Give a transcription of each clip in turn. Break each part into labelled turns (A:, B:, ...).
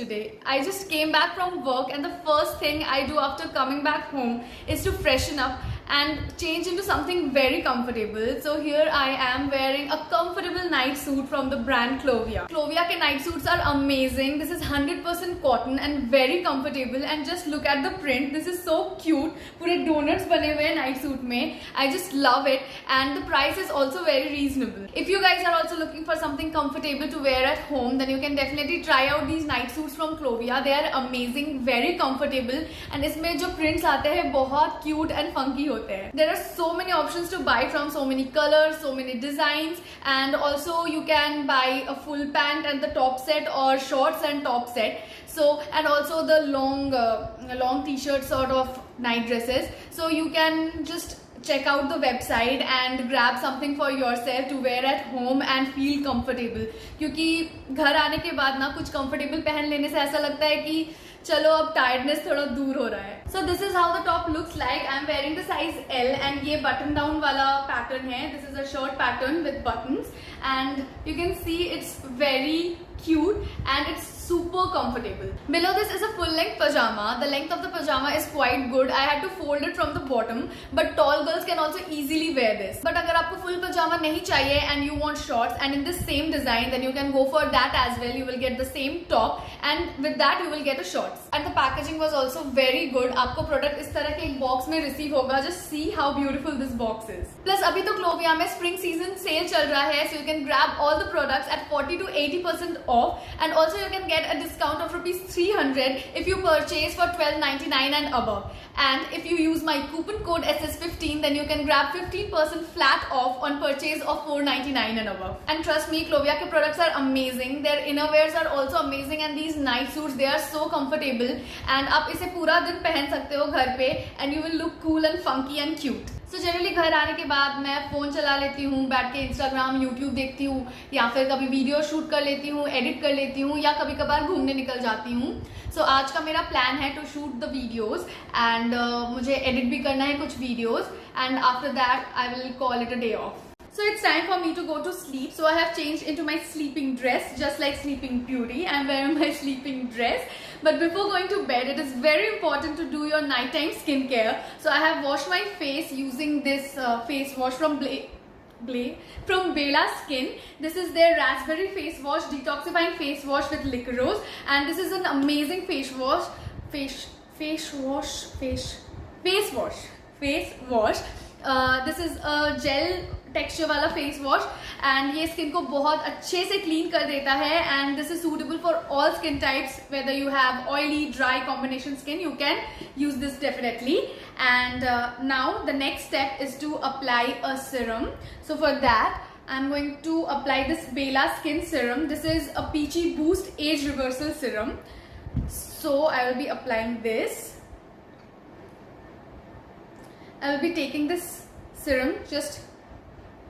A: today. I just came back from work and the first thing I do after coming back home is to freshen up and change into something very comfortable. So here I am wearing a comfortable night suit from the brand Clovia. Clovia के night suits are amazing. This is 100% cotton and very comfortable, and just look at the print. This is so cute. पूरे donuts बने हुए हैं night suit में. I just love it, and the price is also very reasonable. If you guys are also looking for something comfortable to wear at home, then you can definitely try out these night suits from Clovia. They are amazing, very comfortable, and इसमें जो prints आते हैं बहुत cute and funky होते हैं. There are so many options to buy from, so many colors, so many designs, and also you can buy a full pant and the top set or shorts and top set. So, and also the long t-shirt sort of night dresses. So you can just check out the website and grab something for yourself to wear at home and feel comfortable. क्योंकि घर आने के बाद ना कुछ comfortable पहन लेने से ऐसा लगता है कि चलो अब टायर्डनेस थोड़ा दूर हो रहा है. So this is how the top looks like. I'm wearing the size L and ये button down वाला pattern है. This is a short pattern with buttons and you can see it's very cute and it's super comfortable. Below this is a full length pajama. The length of the pajama is quite good. I had to fold it from the bottom, but tall girls can also easily wear this. But अगर आपको full pajama नहीं चाहिए and you want shorts and in the same design, then you can go for that as well. You will get the same top and with that you will get a shorts. And the packaging was also very good. आपको product इस तरह के एक box में receive होगा. Just see how beautiful this box is. Plus अभी तो Clovia में spring season sale चल रहा है, so you can grab all the products at 40 to 80% off, and also you can get a discount of ₹300 if you purchase for $12.99 and above. And if you use my coupon code SS15, then you can grab 15% flat off on purchase of $4.99 and above. And trust me, Clovia के products are amazing. Their innerwears are also amazing, and these night suits, they are so comfortable. And आप इसे पूरा दिन पहन सकते हो घर पे, and you will look cool and funky and cute. So generally घर आने के बाद मैं फ़ोन चला लेती हूँ, बैठ के Instagram, YouTube देखती हूँ, या फिर कभी वीडियो शूट कर लेती हूँ, एडिट कर लेती हूँ, या कभी कभार घूमने निकल जाती हूँ. So आज का मेरा प्लान है to shoot the videos and मुझे एडिट भी करना है कुछ videos, and after that I will call it a day off. So it's time for me to go to sleep. So I have changed into my sleeping dress, just like Sleeping Beauty. I'm wearing my sleeping dress. But before going to bed, it is very important to do your nighttime skincare. So I have washed my face using this face wash from Bella Skin. This is their raspberry face wash, detoxifying face wash with licorice, and this is an amazing face wash. This is a gel texture वाला face wash and ये skin को बहुत अच्छे से clean कर देता है, and this is suitable for all skin types. Whether you have oily, dry combination skin, you can use this definitely. And now the next step is to apply a serum. So for that I'm going to apply this Bella Skin Serum. This is a Peachy Boost Age Reversal Serum. So I will be applying this. I will be taking this serum, just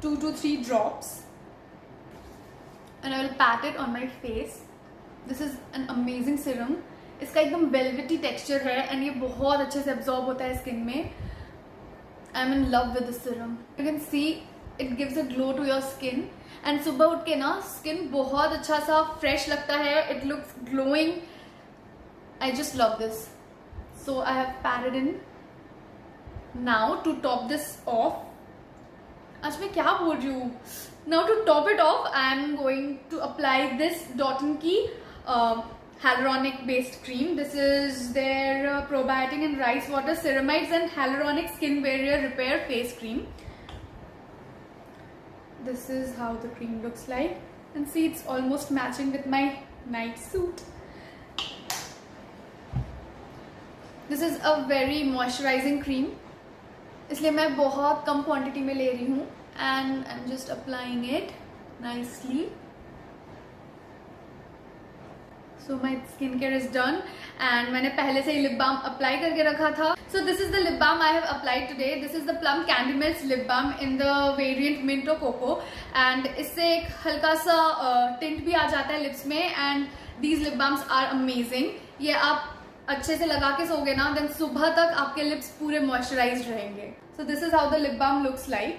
A: 2 to 3 drops, and I will pat it on my face. This is an amazing serum. इसका एकदम velvety texture है and ये बहुत अच्छे से absorb होता है skin में. I'm in love with this serum. You can see it gives a glow to your skin, and सुबह उठ के ना skin बहुत अच्छा सा fresh लगता है. It looks glowing. I just love this. So I have patted in. Now to top this off, आज मैं क्या बोल रही हूँ? Now to top it off, I am going to apply this Dot & Key hyaluronic based cream. This is their probiotic and rice water ceramides and hyaluronic skin barrier repair face cream. This is how the cream looks like, and see it's almost matching with my night suit. This is a very moisturizing cream, इसलिए मैं बहुत कम quantity में ले रही हूँ, and I am just applying it nicely. So my skin care is done, and मैंने पहले से ही लिप बाम अप्लाई करके रखा था. So this is the lip balm I have applied today. This is the plum candy milk lip balm in the variant Minto Coco, and इससे एक हल्का सा टिंट भी आ जाता है लिप्स में, and these lip balms are amazing. ये आप अच्छे से लगा के सोगे ना, देन सुबह तक आपके लिप्स पूरे मॉइस्चराइज्ड रहेंगे. So this is how the lip balm looks like.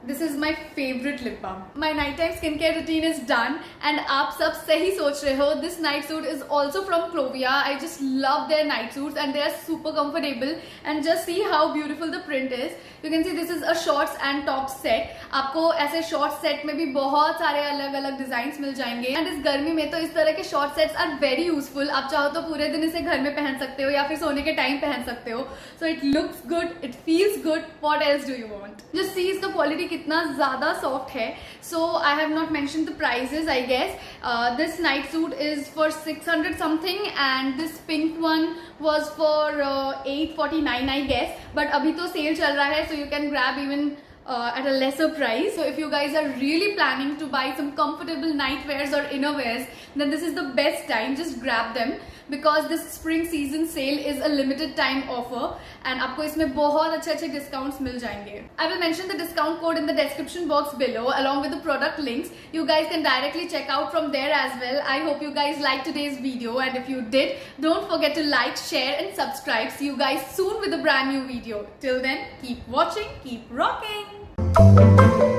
A: This is my favorite lip balm. My nighttime skincare routine is done and आप सब सही सोच रहे हो. This night suit is also from Clovia. I just love their night suits and they are super comfortable. And just see how beautiful the print is. You can see this is a shorts and top set. आपको ऐसे short set में भी बहुत सारे अलग अलग designs मिल जाएंगे. And इस गर्मी में तो इस तरह के short sets are very useful. आप चाहो तो पूरे दिन इसे घर में पहन सकते हो या फिर सोने के टाइम पहन सकते हो. So it looks good, it feels good. What else do you want? Just see इसका quality कितना ज़्यादा soft है. So I have not mentioned the prices, I guess. This night suit is for 600 something and this pink one was for 849, I guess. But अभी तो sale चल रहा है, so you can grab even at a lesser price. So if you guys are really planning to buy some comfortable night wears or inner wears, then this is the best time. Just grab them because this spring season sale is a limited time offer and आपको इसमें बहुत अच्छे discounts मिल जाएंगे. I will mention the discount code in the description box below along with the product links. You guys can directly check out from there as well. I hope you guys liked today's video and if you did, don't forget to like, share and subscribe. See you guys soon with a brand new video. Till then, keep watching, keep rocking.